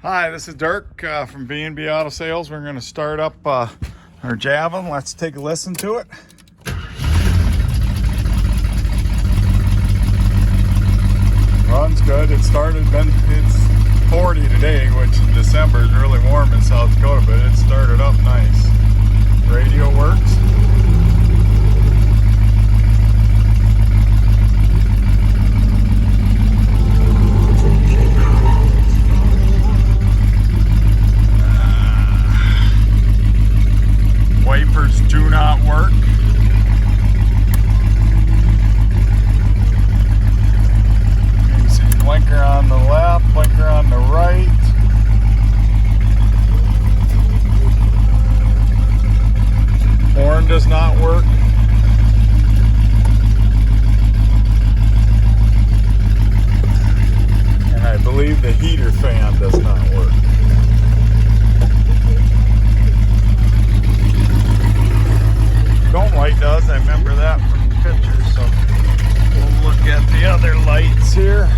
Hi, this is Dirk from B&B Auto Sales. We're going to start up our Javelin. Let's take a listen to it. Runs good. It started, it's 40 today, which in December is really warm in South Dakota, but it started up nice. Radio works. Wipers do not work. You see blinker on the left, blinker on the right. Horn does not work. And I believe the heater fan does not work. Dome light does, I remember that from the pictures, so we'll look at the other lights here.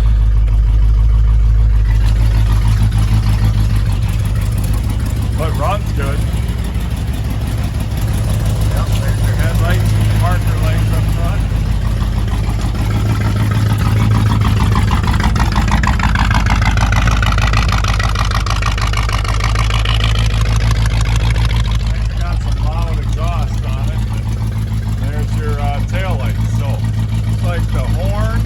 But runs good. Yep, there's your headlights and marker lights up front. Tail lights, so it's like the horn,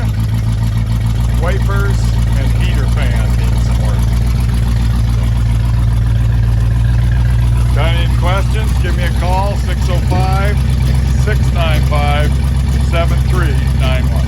wipers, and heater fan need some work. Got any questions? Give me a call, 605-695-7391.